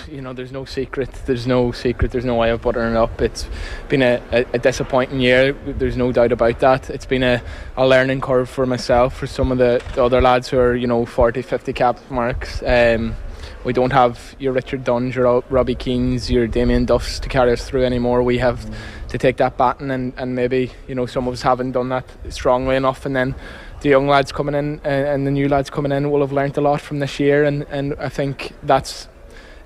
there's no secret. There's no way of buttering it up. It's been a disappointing year. There's no doubt about that. It's been a learning curve for myself, for some of the other lads who are 40, 50 cap marks. We don't have your Richard Dunge, your Robbie Keanes, your Damien Duffs to carry us through anymore. We have to take that baton, and maybe some of us haven't done that strongly enough, and then the young lads coming in and the new lads coming in will have learnt a lot from this year, and I think that's,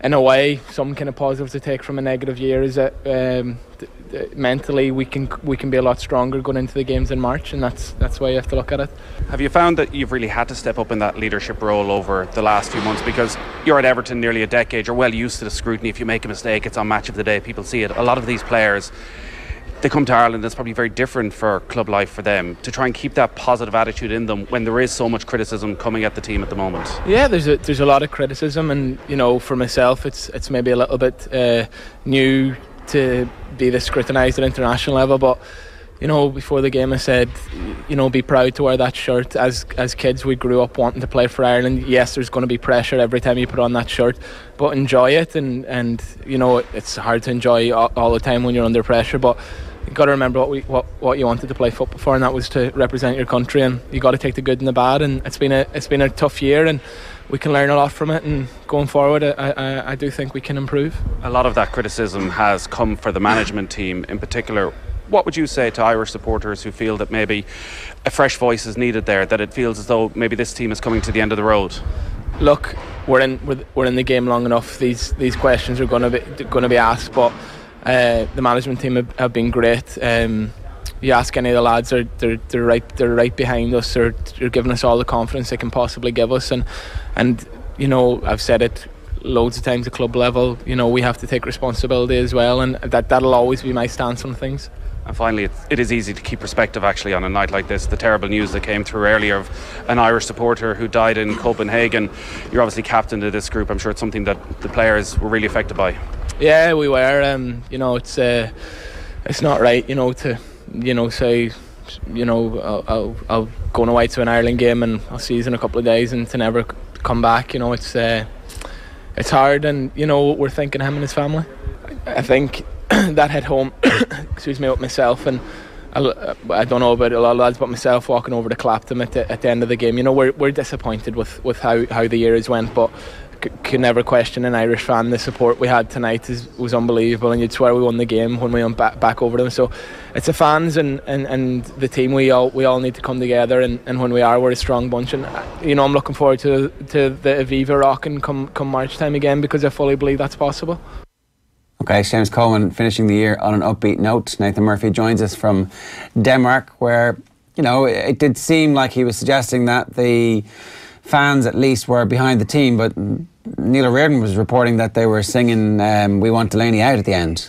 in a way, some kind of positive to take from a negative year, is that mentally we can be a lot stronger going into the games in March, and that's the way you have to look at it. Have you found that you've really had to step up in that leadership role over the last few months, because you're at Everton nearly a decade, you're well used to the scrutiny? If you make a mistake, it's on Match of the Day, people see it. A lot of these players, they come to Ireland, it's probably very different for club life for them, to try and keep that positive attitude in them when there is so much criticism coming at the team at the moment. Yeah, there's a lot of criticism, and for myself it's maybe a little bit new to be this scrutinised at international level, but before the game I said, be proud to wear that shirt. As kids, we grew up wanting to play for Ireland. Yes, there's going to be pressure every time you put on that shirt, but enjoy it, and it's hard to enjoy all the time when you're under pressure, but you've got to remember what you wanted to play football for, and that was to represent your country, and you got to take the good and the bad, and it's been a tough year, and we can learn a lot from it, and going forward I do think we can improve. A lot of that criticism has come for the management team in particular. What would you say to Irish supporters who feel that maybe a fresh voice is needed there, that it feels as though maybe this team is coming to the end of the road? Look, we're in the game long enough. These questions are going to be asked, but the management team have been great. You ask any of the lads, they're right behind us. They're giving us all the confidence they can possibly give us, and I've said it loads of times at club level. We have to take responsibility as well, and that'll always be my stance on things. And finally, it is easy to keep perspective actually on a night like this. The terrible news that came through earlier of an Irish supporter who died in Copenhagen. You're obviously captain of this group. I'm sure it's something that the players were really affected by. Yeah, we were. It's not right, to say, I'll go away to an Ireland game and I'll see you in a couple of days, and to never come back. It's hard, and we're thinking of him and his family. I think that hit home with myself, and I don't know about a lot of lads, but myself walking over to Clapton at the end of the game. We're disappointed with how the year has went, but could never question an Irish fan. The support we had tonight was unbelievable, and you'd swear we won the game when we went back over them. So it's the fans and the team. We all need to come together, and when we are, we're a strong bunch. And I'm looking forward to the Aviva rocking come March time again, because I fully believe that's possible. Okay, Seamus Coleman finishing the year on an upbeat note. Nathan Murphy joins us from Denmark, where it did seem like he was suggesting that the fans at least were behind the team, but Neil O'Riordan was reporting that they were singing "We Want Delaney Out" at the end.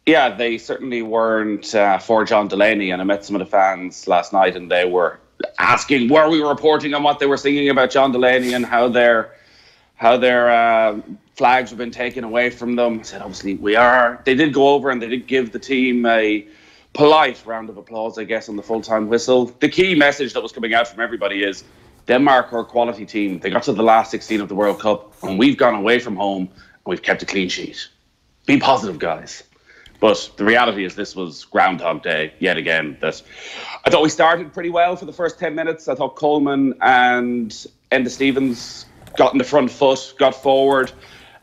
Yeah, they certainly weren't for John Delaney, and I met some of the fans last night, and they were asking, were we reporting on what they were singing about John Delaney and how their flags have been taken away from them. I said, obviously we are. They did go over and they did give the team a polite round of applause, I guess, on the full-time whistle. The key message that was coming out from everybody is Denmark are a quality team. They got to the last 16 of the World Cup, and we've gone away from home and we've kept a clean sheet. Be positive, guys. But the reality is this was Groundhog Day yet again. That I thought we started pretty well for the first 10 minutes. I thought Coleman and Enda Stevens got in the front foot, got forward,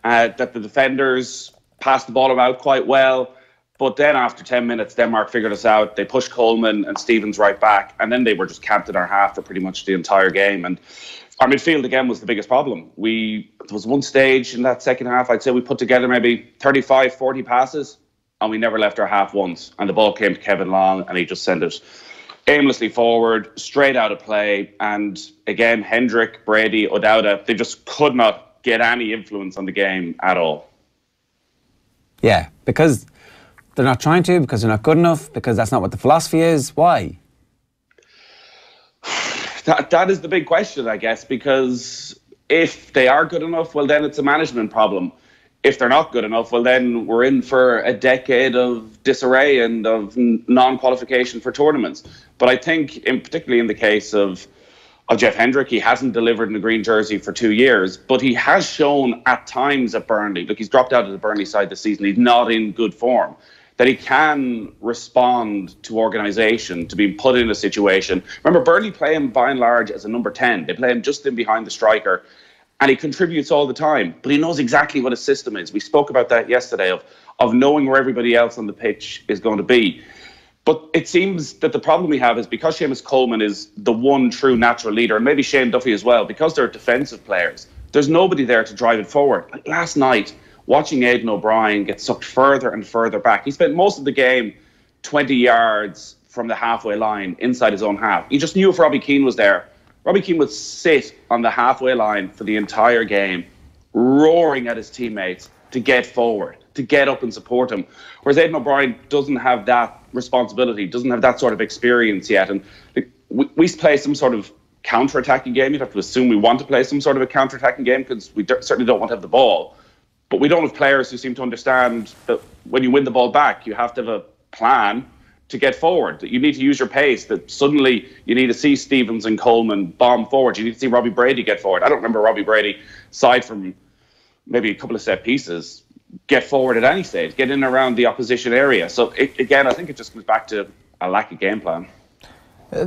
that the defenders passed the ball out quite well. But then after 10 minutes, Denmark figured us out. They pushed Coleman and Stevens right back, and then they were just camped in our half for pretty much the entire game. And our midfield, again, was the biggest problem. There was one stage in that second half, I'd say we put together maybe 35, 40 passes, and we never left our half once. And the ball came to Kevin Long, and he just sent it aimlessly forward, straight out of play. And again, Hendrick, Brady, O'Dowda, they just could not get any influence on the game at all. Yeah, because they're not trying to, because they're not good enough, because that's not what the philosophy is. Why? That is the big question, I guess, because if they are good enough, well, then it's a management problem. If they're not good enough, well, then we're in for a decade of disarray and of non-qualification for tournaments. But I think, particularly in the case of of Jeff Hendrick. He hasn't delivered in the green jersey for 2 years, but he has shown at times at Burnley, look, he's dropped out of the Burnley side this season, he's not in good form, that he can respond to organisation, to being put in a situation. Remember, Burnley play him by and large as a number 10. They play him just in behind the striker, and he contributes all the time, but he knows exactly what his system is. We spoke about that yesterday, of knowing where everybody else on the pitch is going to be. But it seems that the problem we have is because Seamus Coleman is the one true natural leader, and maybe Shane Duffy as well, because they're defensive players, there's nobody there to drive it forward. Like last night, watching Aidan O'Brien get sucked further and further back. He spent most of the game 20 yards from the halfway line, inside his own half. You just knew if Robbie Keane was there, Robbie Keane would sit on the halfway line for the entire game, roaring at his teammates to get forward, to get up and support him. Whereas Aidan O'Brien doesn't have that responsibility, doesn't have that sort of experience yet. And we play some sort of counter-attacking game. You'd have to assume we want to play some sort of a counter-attacking game because we certainly don't want to have the ball. But we don't have players who seem to understand that when you win the ball back, you have to have a plan to get forward, that you need to use your pace, that suddenly you need to see Stevens and Coleman bomb forward. You need to see Robbie Brady get forward. I don't remember Robbie Brady, aside from maybe a couple of set pieces, get forward at any stage, get in around the opposition area. So again, I think it just comes back to a lack of game plan.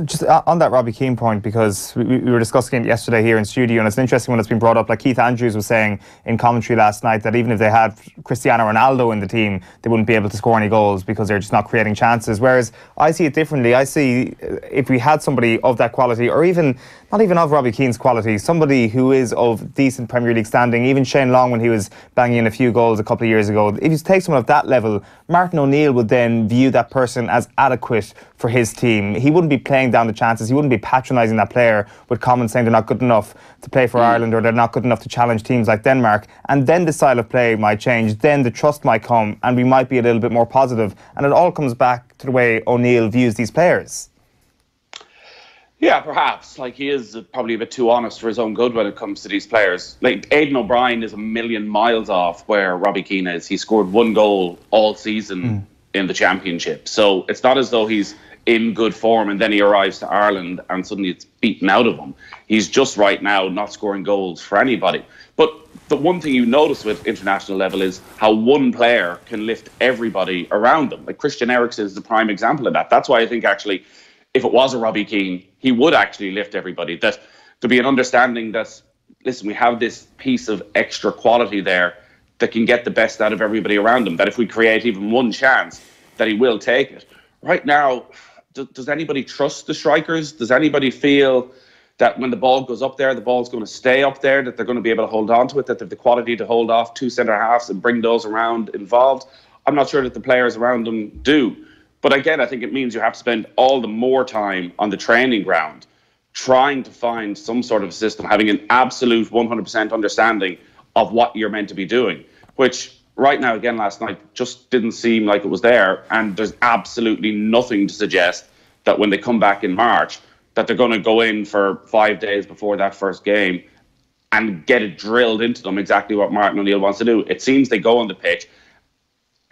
Just on that Robbie Keane point, because we were discussing it yesterday here in studio, and it's an interesting one that's been brought up. Like Keith Andrews was saying in commentary last night that even if they had Cristiano Ronaldo in the team, they wouldn't be able to score any goals because they're just not creating chances. Whereas I see it differently. I see if we had somebody of that quality, or even not even of Robbie Keane's quality, somebody who is of decent Premier League standing, even Shane Long when he was banging in a few goals a couple of years ago, if you take someone of that level, Martin O'Neill would then view that person as adequate for his team. He wouldn't be playing down the chances. He wouldn't be patronising that player with comments saying they're not good enough to play for Ireland, or they're not good enough to challenge teams like Denmark. And then the style of play might change. Then the trust might come, and we might be a little bit more positive. And it all comes back to the way O'Neill views these players. Yeah, perhaps. Like, he is probably a bit too honest for his own good when it comes to these players. Like, Aidan O'Brien is a million miles off where Robbie Keane is. He scored 1 goal all season in the Championship. So it's not as though he's in good form and then he arrives to Ireland and suddenly it's beaten out of him. He's just right now not scoring goals for anybody. But the one thing you notice with international level is how one player can lift everybody around them. Like, Christian Eriksen is the prime example of that. That's why I think actually, if it was a Robbie Keane, he would actually lift everybody. That there'd be an understanding that, listen, we have this piece of extra quality there that can get the best out of everybody around him, that if we create even one chance, that he will take it. Right now, does anybody trust the strikers? Does anybody feel that when the ball goes up there, the ball's going to stay up there, that they're going to be able to hold on to it, that they have the quality to hold off 2 centre-halves and bring those around involved? I'm not sure that the players around them do. But again, I think it means you have to spend all the more time on the training ground trying to find some sort of system, having an absolute 100% understanding of what you're meant to be doing, which right now, again, last night, just didn't seem like it was there. And there's absolutely nothing to suggest that when they come back in March, that they're going to go in for 5 days before that first game and get it drilled into them exactly what Martin O'Neill wants to do. It seems they go on the pitch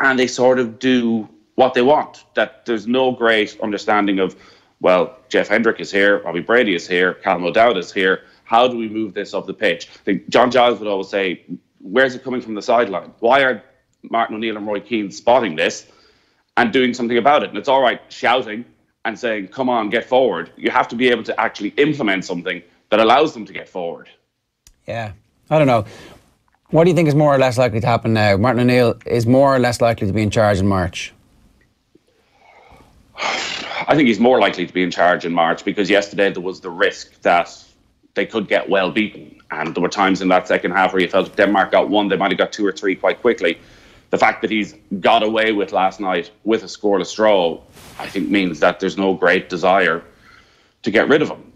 and they sort of do what they want, that there's no great understanding of, well, Jeff Hendrick is here, Robbie Brady is here, Callum O'Dowd is here. How do we move this up the pitch? I think John Giles would always say, where's it coming from the sideline? Why are Martin O'Neill and Roy Keane spotting this and doing something about it? And it's all right shouting and saying, come on, get forward. You have to be able to actually implement something that allows them to get forward. Yeah, I don't know. What do you think is more or less likely to happen now? Martin O'Neill is more or less likely to be in charge in March? I think he's more likely to be in charge in March because yesterday there was the risk that they could get well beaten. And there were times in that second half where you felt if Denmark got 1, they might have got 2 or 3 quite quickly. The fact that he's got away with last night with a scoreless draw, I think means that there's no great desire to get rid of him.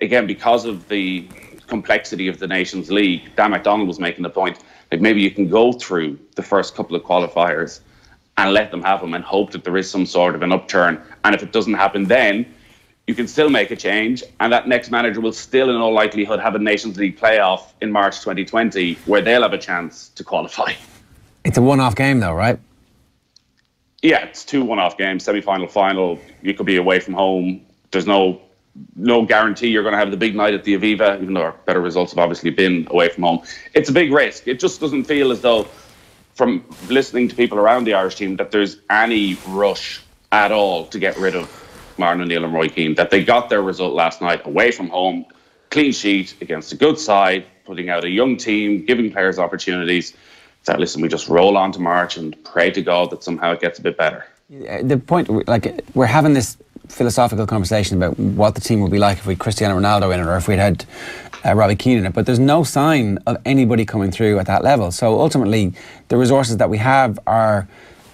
Again, because of the complexity of the Nations League, Dan McDonald was making the point, like maybe you can go through the first couple of qualifiers and let them have him and hope that there is some sort of an upturn. And if it doesn't happen then, you can still make a change, and that next manager will still, in all likelihood, have a Nations League playoff in March 2020 where they'll have a chance to qualify. It's a one-off game, though, right? Yeah, it's 2 one-off games, semi-final, final. You could be away from home. There's no no guarantee you're going to have the big night at the Aviva, even though our better results have obviously been away from home. It's a big risk. It just doesn't feel as though, from listening to people around the Irish team, that there's any rush at all to get rid of Martin O'Neill and Roy Keane. That they got their result last night away from home, clean sheet against a good side, putting out a young team, giving players opportunities. So listen, we just roll on to March and pray to God that somehow it gets a bit better. The point, like, we're having this philosophical conversation about what the team would be like if we had Cristiano Ronaldo in it, or if we'd had Robbie Keane in it, but there's no sign of anybody coming through at that level. So ultimately, the resources that we have are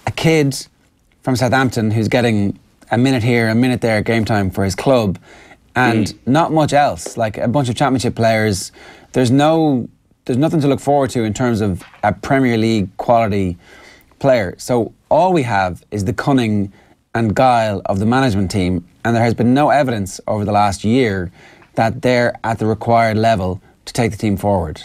a kid from Southampton who's getting a minute here, a minute there at game time for his club, and not much else. Like a bunch of championship players, there's nothing to look forward to in terms of a Premier League quality player. So all we have is the cunning and guile of the management team, and there has been no evidence over the last year that they're at the required level to take the team forward.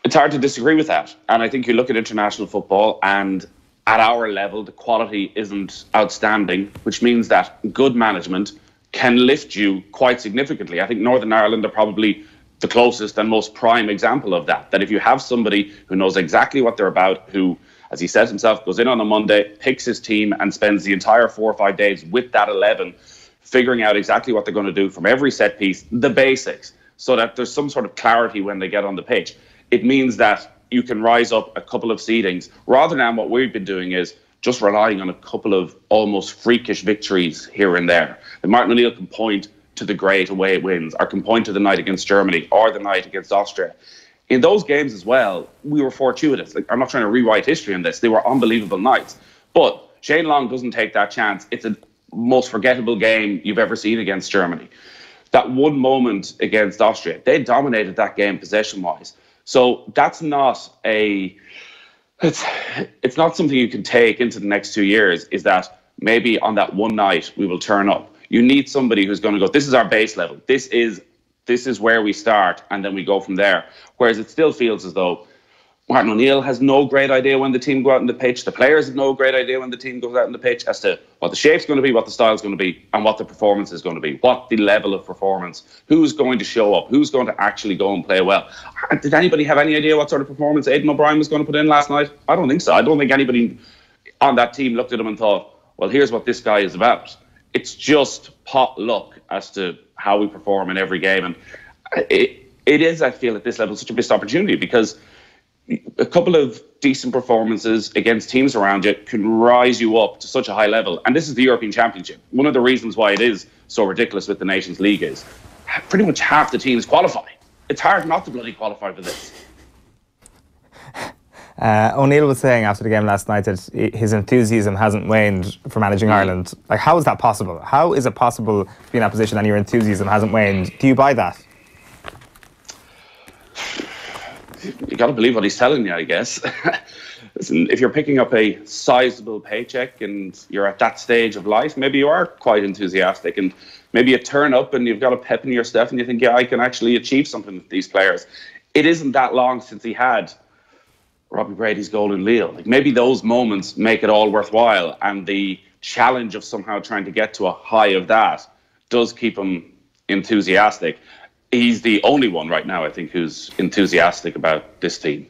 It's hard to disagree with that. And I think you look at international football, and at our level, the quality isn't outstanding, which means that good management can lift you quite significantly. I think Northern Ireland are probably the closest and most prime example of that. That if you have somebody who knows exactly what they're about, who, as he says himself, goes in on a Monday, picks his team and spends the entire 4 or 5 days with that 11, figuring out exactly what they're going to do from every set piece, the basics, so that there's some sort of clarity when they get on the pitch. It means that you can rise up a couple of seedings, rather than what we've been doing is just relying on a couple of almost freakish victories here and there. And Martin O'Neill can point to the great away wins, or can point to the night against Germany or the night against Austria. In those games as well, we were fortuitous. Like, I'm not trying to rewrite history on this. They were unbelievable nights. But Shane Long doesn't take that chance. It's the most forgettable game you've ever seen against Germany. That one moment against Austria, they dominated that game possession-wise. So that's not it's not something you can take into the next 2 years, is that maybe on that one night we will turn up. You need somebody who's going to go, this is our base level. This is where we start, and then we go from there. Whereas it still feels as though Martin O'Neill has no great idea when the team go out on the pitch. The players have no great idea when the team goes out on the pitch as to what the shape's going to be, what the style's going to be, and what the performance is going to be, what the level of performance, who's going to show up, who's going to actually go and play well. Did anybody have any idea what sort of performance Aidan O'Brien was going to put in last night? I don't think so. I don't think anybody on that team looked at him and thought, well, here's what this guy is about. It's just pot luck as to how we perform in every game. And it is, I feel, at this level, such a missed opportunity, because a couple of decent performances against teams around you can rise you up to such a high level. And this is the European Championship. One of the reasons why it is so ridiculous with the Nations League is pretty much half the teams qualify. It's hard not to bloody qualify for this. O'Neill was saying after the game last night that his enthusiasm hasn't waned for managing Ireland. Like, how is that possible? How is it possible to be in that position and your enthusiasm hasn't waned? Do you buy that? You got to believe what he's telling you, I guess. Listen, if you're picking up a sizable paycheck and you're at that stage of life, maybe you are quite enthusiastic, and maybe you turn up and you've got a pep in your step and you think, yeah, I can actually achieve something with these players. It isn't that long since he had Robbie Brady's goal in Lille. Like, maybe those moments make it all worthwhile, and the challenge of somehow trying to get to a high of that does keep him enthusiastic. He's the only one right now, I think, who's enthusiastic about this team.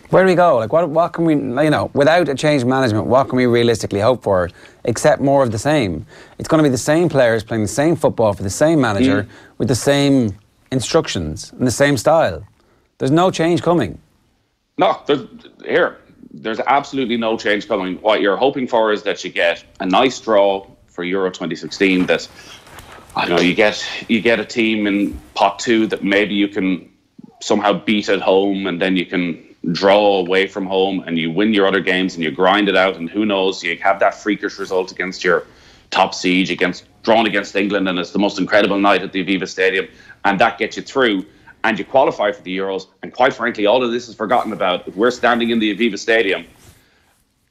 Where do we go? Like, what can we, without a change in management, what can we realistically hope for, except more of the same? It's going to be the same players playing the same football for the same manager with the same instructions and the same style. There's no change coming. No, there's absolutely no change coming. What you're hoping for is that you get a nice draw for Euro 2016, that, I don't know, you get a team in pot 2 that maybe you can somehow beat at home, and then you can draw away from home and you win your other games and you grind it out, and who knows, you have that freakish result against your top siege, drawn against England, and it's the most incredible night at the Aviva Stadium, and that gets you through and you qualify for the Euros. And quite frankly, all of this is forgotten about if we're standing in the Aviva Stadium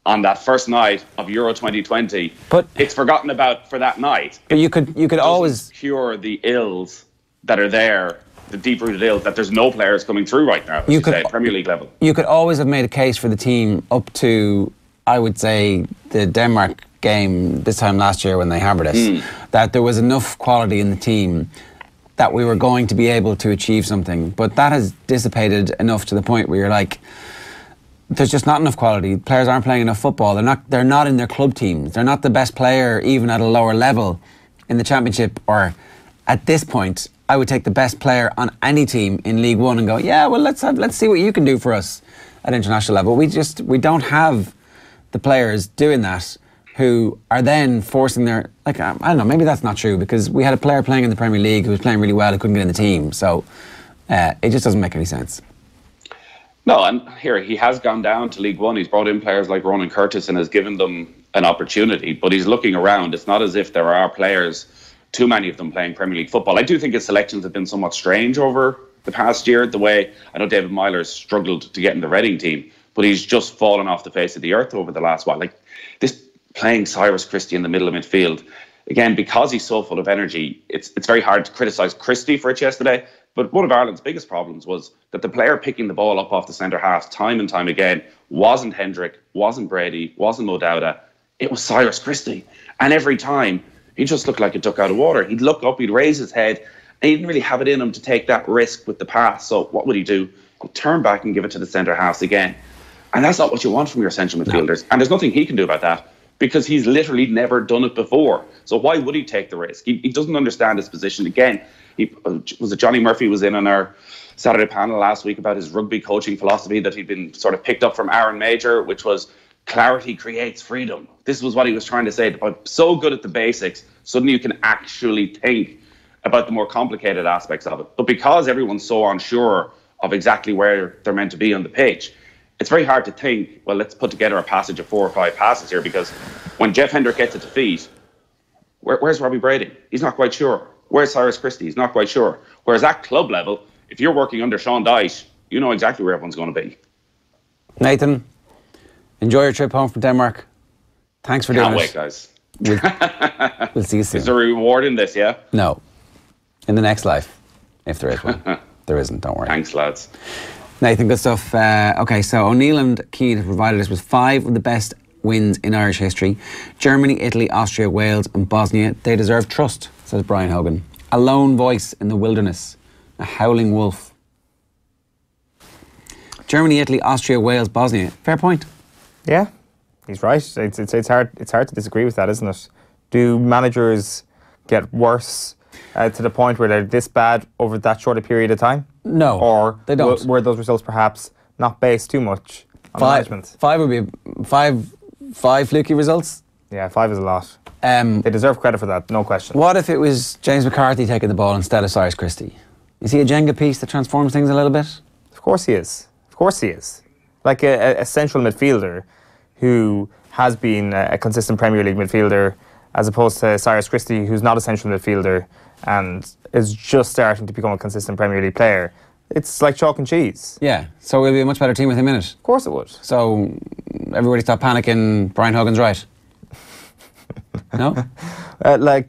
on that first night of Euro 2020. But it's forgotten about for that night. But you could always cure the ills that are there, the deep-rooted ills that there's no players coming through right now. You could say Premier League level. You could always have made a case for the team up to I would say the Denmark game this time last year when they hammered us, that there was enough quality in the team that we were going to be able to achieve something. But that has dissipated enough to the point where you're like, there's just not enough quality. Players aren't playing enough football. They're not in their club teams. They're not the best player even at a lower level in the Championship, or at this point I would take the best player on any team in League One and go, yeah, well, let's see what you can do for us at international level. We don't have the players doing that who are then forcing their, like, I don't know, maybe that's not true, because we had a player playing in the Premier League who was playing really well who couldn't get in the team, so it just doesn't make any sense. No, and here, he has gone down to League One. He's brought in players like Ronan Curtis and has given them an opportunity, but he's looking around. It's not as if there are players, too many of them, playing Premier League football. I do think his selections have been somewhat strange over the past year, the way I know David Myler's struggled to get in the Reading team, but he's just fallen off the face of the earth over the last while. Like this, playing Cyrus Christie in the middle of midfield, again, because he's so full of energy, it's very hard to criticise Christie for it yesterday. But one of Ireland's biggest problems was that the player picking the ball up off the centre half time and time again wasn't Hendrick, wasn't Brady, wasn't Mo Dowda. It was Cyrus Christie. And every time, he just looked like a duck out of water. He'd look up, he'd raise his head, and he didn't really have it in him to take that risk with the pass. So what would he do? He'd turn back and give it to the centre halves again. And that's not what you want from your central midfielders. And there's nothing he can do about that, because he's literally never done it before. So why would he take the risk? He doesn't understand his position. Again, Johnny Murphy was in on our Saturday panel last week about his rugby coaching philosophy that he'd been sort of picked up from Aaron Major, which was clarity creates freedom. This was what he was trying to say. I'm so good at the basics, suddenly you can actually think about the more complicated aspects of it. But because everyone's so unsure of exactly where they're meant to be on the pitch, it's very hard to think, well, let's put together a passage of 4 or 5 passes here, because when Jeff Hendrick gets it to feet, where's Robbie Brady? He's not quite sure. Where's Cyrus Christie? He's not quite sure. Whereas at club level, if you're working under Sean Dyche, you know exactly where everyone's going to be. Nathan, enjoy your trip home from Denmark. Thanks for doing it. Can't wait, guys. We'll see you soon. Is there a reward in this, yeah? No. In the next life, if there is one. There isn't, don't worry. Thanks, lads. Nathan, good stuff. Okay, so O'Neill and Keane have provided us with 5 of the best wins in Irish history. Germany, Italy, Austria, Wales and Bosnia. They deserve trust, says Brian Hogan. A lone voice in the wilderness. A howling wolf. Germany, Italy, Austria, Wales, Bosnia. Fair point. Yeah, he's right. It's hard to disagree with that, isn't it? Do managers get worse to the point where they're this bad over that short a period of time? No, or they don't. Were those results perhaps not based too much on management? 5 would be 5 fluky results. Yeah, 5 is a lot. They deserve credit for that, no question. What if it was James McCarthy taking the ball instead of Cyrus Christie? Is he a Jenga piece that transforms things a little bit? Of course he is. Of course he is. Like a central midfielder who has been a consistent Premier League midfielder, as opposed to Cyrus Christie, who's not a central midfielder and is just starting to become a consistent Premier League player. It's like chalk and cheese. Yeah, so we'll be a much better team with him in it. Of course it would. So everybody stop panicking, Brian Hogan's right. No? I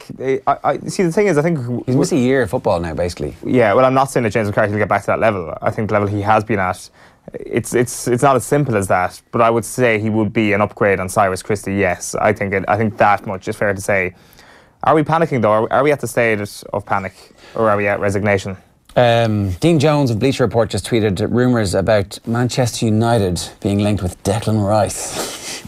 see, the thing is, I think he's missed a year of football now, basically. Yeah, well, I'm not saying that James McCarthy will get back to that level. I think the level he has been at, it's not as simple as that. But I would say he would be an upgrade on Cyrus Christie. Yes, I think that much is fair to say. Are we panicking though? Are we at the stage of panic, or are we at resignation? Dean Jones of Bleacher Report just tweeted rumours about Manchester United being linked with Declan Rice.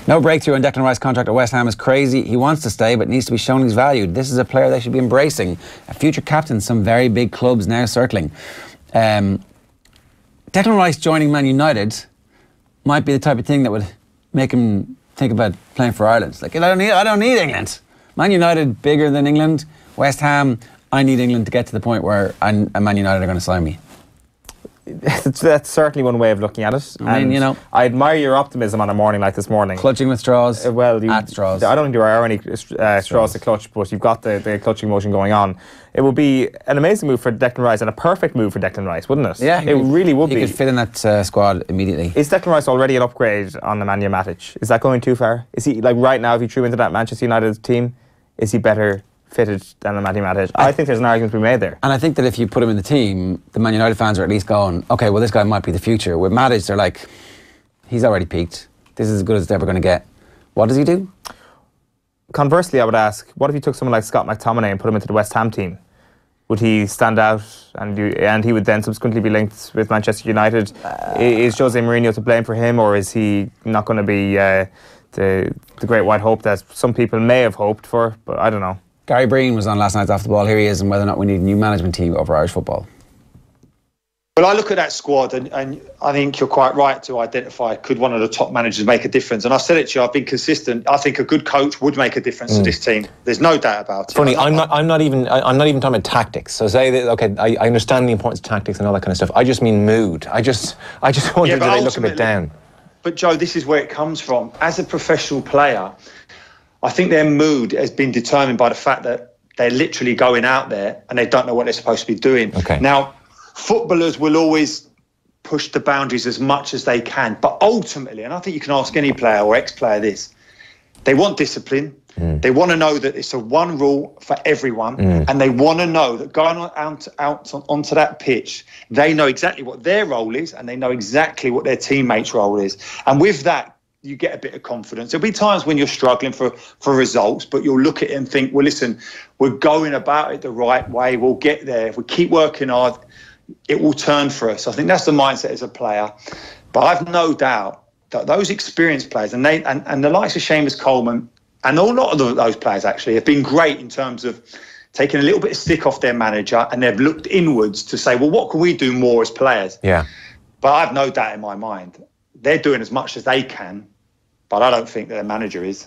No breakthrough on Declan Rice's contract at West Ham is crazy. He wants to stay, but needs to be shown he's valued. This is a player they should be embracing. A future captain, some very big clubs now circling. Declan Rice joining Man United might be the type of thing that would make him think about playing for Ireland. Like, I don't need England. Man United, bigger than England. West Ham, I need England to get to the point where Man United are going to sign me. That's certainly one way of looking at it. I mean, you know, I admire your optimism on a morning like this morning. Clutching with straws. At straws. I don't think there are any straws to clutch, but you've got the clutching motion going on. It would be an amazing move for Declan Rice and a perfect move for Declan Rice, wouldn't it? Yeah, it really would be. He could fit in that squad immediately. Is Declan Rice already an upgrade on Nemanja Matic? Is that going too far? Is he, like, right now, if he threw into that Manchester United team, is he better fitted than Nemanja Matic? I think there's an argument to be made there. And I think that if you put him in the team, the Man United fans are at least going, okay, well, this guy might be the future. With Matic, they're like, he's already peaked. this is as good as it's ever going to get. What does he do? Conversely, I would ask, what if you took someone like Scott McTominay and put him into the West Ham team? Would he stand out, and he would then subsequently be linked with Manchester United? Is Jose Mourinho to blame for him, or is he not going to be the great white hope that some people may have hoped for? But I don't know. Gary Breen was on last night's Off the Ball. Here he is, and whether or not we need a new management team over Irish football. Well, I look at that squad, and I think you're quite right to identify, could one of the top managers make a difference? And I've said it to you, I've been consistent. I think a good coach would make a difference to this team. There's no doubt about it. Funny, I'm not even talking about tactics. So say that, okay, I understand the importance of tactics and all that kind of stuff. I just mean mood. I just wonder, do they look a bit down? But Joe, this is where it comes from. As a professional player, I think their mood has been determined by the fact that they're literally going out there and they don't know what they're supposed to be doing. Okay. Now, footballers will always push the boundaries as much as they can. But ultimately, and I think you can ask any player or ex-player this, they want discipline. They want to know that it's a one rule for everyone. And they want to know that going out onto that pitch, they know exactly what their role is and they know exactly what their teammates' role is. And with that, you get a bit of confidence. There'll be times when you're struggling for results, but you'll look at it and think, well, listen, we're going about it the right way. We'll get there. If we keep working hard, it will turn for us. I think that's the mindset as a player. But I've no doubt that those experienced players, and the likes of Seamus Coleman, and a lot of those players actually have been great in terms of taking a little bit of stick off their manager, and they've looked inwards to say, well, what can we do more as players? Yeah. But I've no doubt in my mind, they're doing as much as they can, but I don't think their manager is.